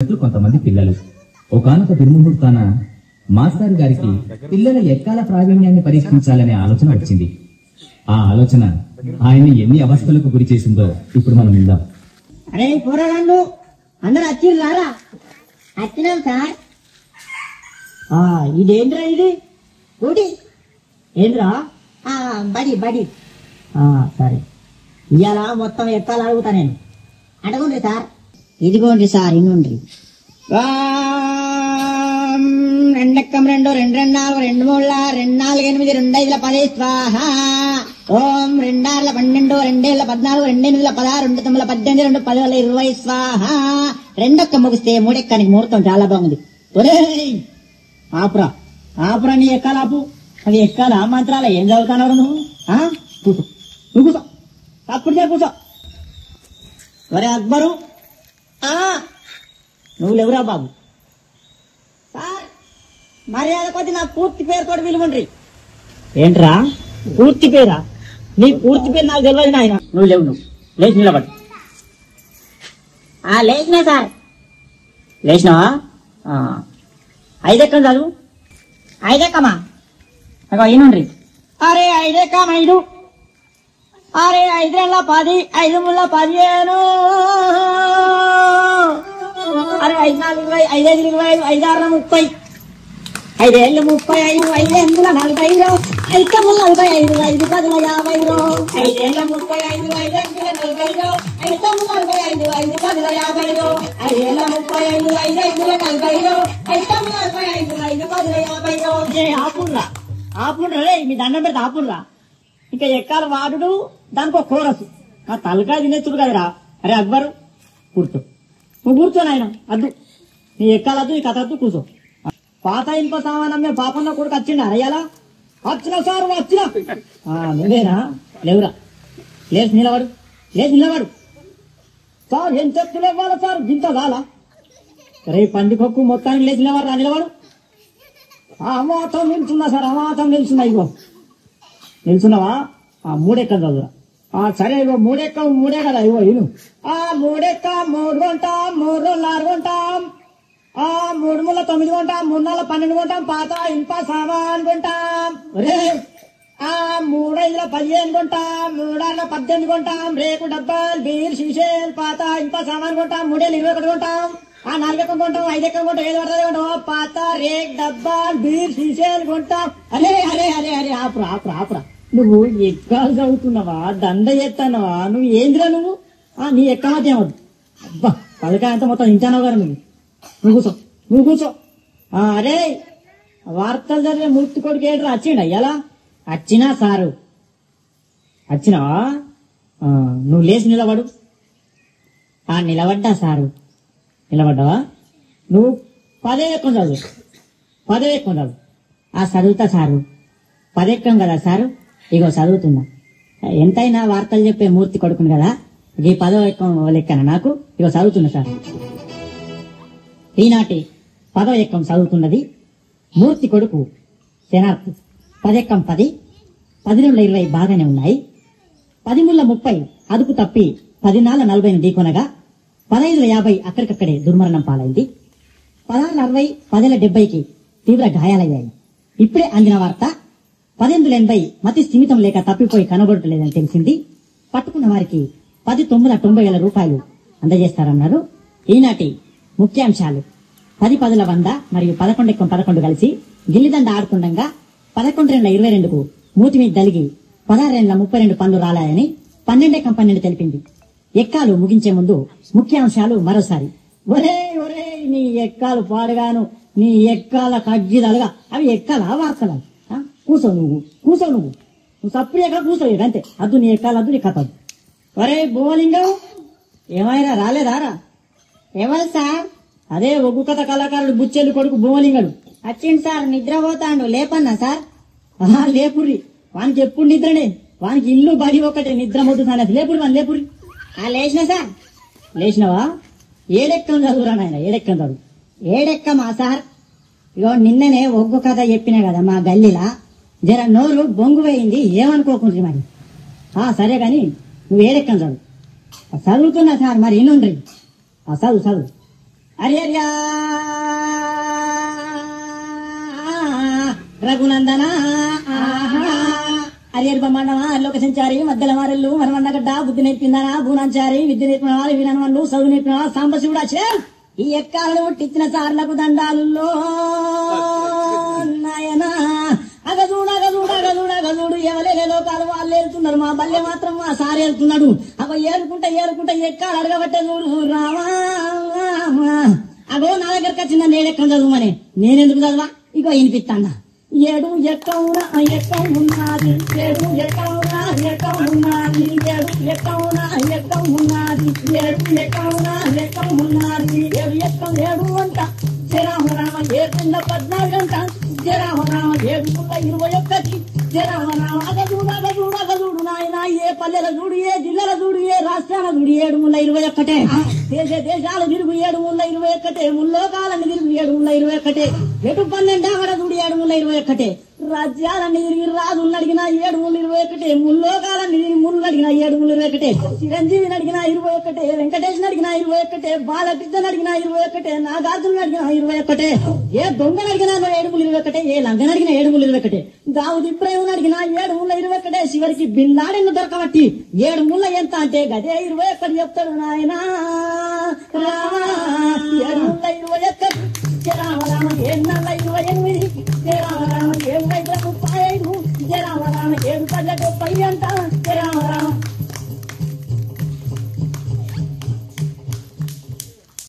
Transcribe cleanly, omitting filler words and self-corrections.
కొంతమంది పిల్లలు ఒకానొక దుర్ముహూర్తాన మాస్టర్ గారికి పిల్లల ఎక్కాల ప్రావీణ్యాన్ని పరీక్షించాలనే ఆలోచన వచ్చింది. ఆ ఆలోచన ఆయన్ని ఎన్ని అవస్థలకు గురి చేసిందో ఇప్పుడు మనం విందాం. అరే పోరాళ్ళు అందరు వచ్చిర్రారా? వచ్చినాం సార్. ఇదేంద్రా ఇది ఊటి ఏంద్రా? బడి బడి సరే ఇవాళ మొత్తం ఎక్కాలి అడుగుతా నేను. అడగండి సార్. ఇదిగోండి సార్ ఇన్నుండ్రి. రెండెక్కం 2 2 2 4 2 3 2 4 8 2 5 10 స్వాహ. ఓం 2 6 12 2 7 14 2 8 16 2 9 18 2 10 20 స్వాహ. రెండొక్క ముగిస్తే మూడెక్కానికి ముహూర్తం చాలా బాగుంది. ఆపురా ఆపురా, నీ ఎక్కాల ఆపు. అది ఎక్కాల మంత్రాల ఏం చదువుతానవరు నువ్వు? కూర్చో నువ్వు కూర్చో, అప్పుడు కూర్చో. ఒరే అక్బరు, నువ్వు లేవురా బాబు. సార్ మర్యాద కొద్ది నా పూర్తి పేరుతో పిలువండ్రి. ఏంట్రా పూర్తి పేరా? నీ పూర్తి పేరు నాకు తెలియదు నాయన. నువ్వు లేవు, నువ్వు లేచి నిలబడి. లేచినా సార్. లేచినావా? 5 ఎక్కం చదువు. 5 ఎక్కమా? అయినండ్రి. అరే 5 ఎక్కం 5. అరే 5 2 10 5 3 15. అరే 5 4 20 5 5 25 5 6 30 5 ఏళ్ళు 35 5 8 45 5 9 45 5 10 50 5 ఏళ్ళ 35 5 8 45 5 9 45 5 10 50 5 ఏళ్ళ 35 5 8 45 5 9 45 5 10 50. ఆపుర్రా ఆపుర్రా రే, మీ దండం పెడితే ఆపుర్రా. ఇంకా ఎక్కాల వాడు దానికి కోరసు ఆ తలకాయ తినేస్తుడు కదరా. అరే అక్బరు కూర్చో, నువ్వు కూర్చోని ఆయన అద్దు. నీ ఎక్కాలద్దు, ఈ కథ అద్దు, కూర్చో. పాత ఇనుప సామానమ్మే పాపన్న కొడుకు వచ్చిండ అరయ్యాలా? వచ్చినా సార్ వచ్చినా. నువ్వేనా? లేవురా, లేచి నిలబడు, లేచి నిలబడు. సార్ ఏం చెప్తులు ఇవ్వాలా సార్? గింత కాలా? రే పందికొక్కు మొత్తానికి లేచి నిలబడు, నిలబడు. అమాతం నిల్చున్నా సార్, అమాతం నిల్చున్నా. ఇగో నిల్చున్నావా? 3 ఎక్కం చదువురా. సరే ఇగో 3 ఎక్కం 3 కదా. ఇగో ఇను 3 ఎక్కం 3 కొంటాం, 3 రోజులు 6 కొంటాం, 3 ముళ్ళ 9 కొంటాం, 3 నాళ్ళ 12 కొంటాం, పాత ఇనుప సామాన్ కొంటాం. 3 5 15 కొంటాం, 3 6 18 కొంటాం, రేకు డబ్బాలు బీర్ షీషేలు పాత ఇనుప సామాన్ కొంటాం, 3 ఏళ్ళు 21 కొంటాం, 4 ఎక్కం కొంటాం, 5 ఎక్కం కొంటాం, 7 పడుతుంది కొంటాం, పాత రేక్ డబ్బాలు బీర్ షీషేలు కొంటాం. అరే అరే అరే అరే ఆపురా ఆపురా ఆపురా. నువ్వు ఎక్కాలు చదువుతున్నావా? దండ చేస్తానవా? నువ్వు ఏందిరా నువ్వు? నీ ఎక్కమాతే ఏమద్దు. అబ్బా పలకాయ అంతా మొత్తం ఇంటానవు గారు. నువ్వు కూర్చో, నువ్వు కూర్చో. అరే వార్తలు చదివే మూర్తి కొడుకు ఏంట్రా వచ్చిండ అయ్యాలా? వచ్చినా సారు. వచ్చినావా? నువ్వు లేచి నిలబడు. నిలబడ్డా సారు. నిలబడ్డావా? నువ్వు 10 ఎక్కం చదువు, 10 ఎక్కం చదువు. చదువుతా సారు. 10 ఎక్కం కదా సారు. ఇగో చదువుతున్నా. ఎంతైనా వార్తలు చెప్పే మూర్తి కొడుకును కదా, ఈ 10వ ఎక్కం లెక్కన నాకు. ఇగో చదువుతున్నా సార్. ఈనాటి 10వ ఎక్కం చదువుతున్నది మూర్తి కొడుకు శనార్థి. 10 ఎక్కం 10, 10 20 బాగానే ఉన్నాయి. 10 ముళ్ళ 30 అదుపు తప్పి 10 నాళ్ళ 40 ఢీకొనగా 15 50 అక్కడికక్కడే దుర్మరణం పాలైంది. 16 60 10 70కి తీవ్ర గాయాలయ్యాయి. ఇప్పుడే అందిన వార్త 18 80 మతి స్థిమితం లేక తప్పిపోయి కనబడటలేదని తెలిసింది. పట్టుకున్న వారికి 10 9 90 వేల రూపాయలు అందజేస్తారన్నారు. ఈనాటి ముఖ్యాంశాలు: 10 10 100 మరియు 11 ఎక్కం 11 కలిసి గిల్లిదండ ఆడుతుండగా 11 22కు మూతి మీద దలిగి 16 32 పనులు రాలాయని 12 ఎక్కం 12 తెలిపింది. ఎక్కాలు ముగించే ముందు ముఖ్యాంశాలు మరోసారి. ఒరే ఒరే, నీ ఎక్కాలు పాడుగాను, నీ ఎక్కాల కగ్గిదలుగా అవి ఎక్కాల వార్తలు. కూర్చో నువ్వు, కూర్చో నువ్వు సప్రియగా కూర్చో. అంతే అద్దు, నీ ఎక్కాలద్దు, నీ కథ అద్దు. ఒరే భూమలింగం, ఏమైనా రాలేదారా? ఎవరు సార్? అదే ఒగ్గు కథ కళాకారుడు బుచ్చెల్లి కొడుకు భూమలింగడు వచ్చిండు సార్. నిద్రపోతాడు, లేపన్నా సార్? లేపుర్రి. వానికి ఎప్పుడు నిద్రనే, వానికి ఇల్లు బడి ఒకటే, నిద్ర మొద్దుతానే. లేపురి వాని లేపురి. లేచినా సార్. లేచినావా? 7 ఎక్కం చదువురా నాయన, 7 ఎక్కం చదువు. 7 ఎక్కమా సార్? ఇగో నిన్ననే ఒగ్గు కథ చెప్పినా కదా మా గల్లీలా, జర నోరు బొంగు పోయింది, ఏమనుకోకుండ్రి మరి. సరే గాని నువ్వు 7 ఎక్కం చదువు. చదువుతున్నా సార్, మరి ఇనుండ్రి. చదువు చదువు. అరియర్యా రఘునందన అరియర్ బ్రహ్మాండమా లోక సంచారి మధ్యల మారెల్లు మనమన్నగడ్డ బుద్ధి నేర్పిందనా భూనాచారి విద్య నేర్పిన వాళ్ళు వినవన్లు చదువు నేర్పిన వాళ్ళు సాంబశివుడా ఈ ఎక్కాలను పుట్టించిన సార్లకు దండాలుల్లో నాయనా అగజూడు ఎవలేలే లోకాలు వాళ్ళు వెళ్తున్నారు మా బల్లె మాత్రం మా సారి వెళ్తున్నాడు అగో ఏరుకుంటా ఎక్కాలు అడగబట్టే చూడు రామా అగో నా దగ్గరకు వచ్చిందా నేనెక్కడ చదువుమని నేనెందుకు చదవా ఇగో వినిపిస్తాడా ఏడు ఎక్కవునా ఎక్కం ఉన్నది ఏడు ఎక్కవునా ఎక్కం ఉన్నది ఏడు ఎక్కవునా ఎక్కం ఉన్నది ఏడు ఎక్కవునా ఎక్కం ఉన్నది ఏడు ఎక్కం ఏడు అంట జరామరామ 714 గంట జరామరామ 721 జరామరామ అగజూడు నాయన ఏ పల్లెల చూడు ఏ జిల్లాల చూడు ఏ రాష్ట్రాల చూడు 721 దేశాలు తిరుగు 721 ముల్లోకాలను తిరుగు 721 ఎటు 12 ఆవడ చూడు 721 రాజ్యాలన్నీ తిరిగి రాజులను అడిగిన 721 ముల్లోకాలన్నీ ముళ్ళు అడిగిన 721 చిరంజీవిని అడిగిన 21 వెంకటేశ్ని అడిగిన 21 బాలకృష్ణ అడిగిన 21 నాగార్జున అడిగిన 21 ఏ దొంగను అడిగినా 721 ఏ లంగను అడిగిన 721 దావుద్ ఇబ్రాహిం అడిగిన 721 చివరికి బిల్లాడిని దొరకబట్టి 7 ముళ్ళ ఎంత అంటే గదే 21 చెప్తాడు నాయన రామా 721 జరామరామ 728 జరామరామ 735 జరామరామ 770 అంట జరామరామ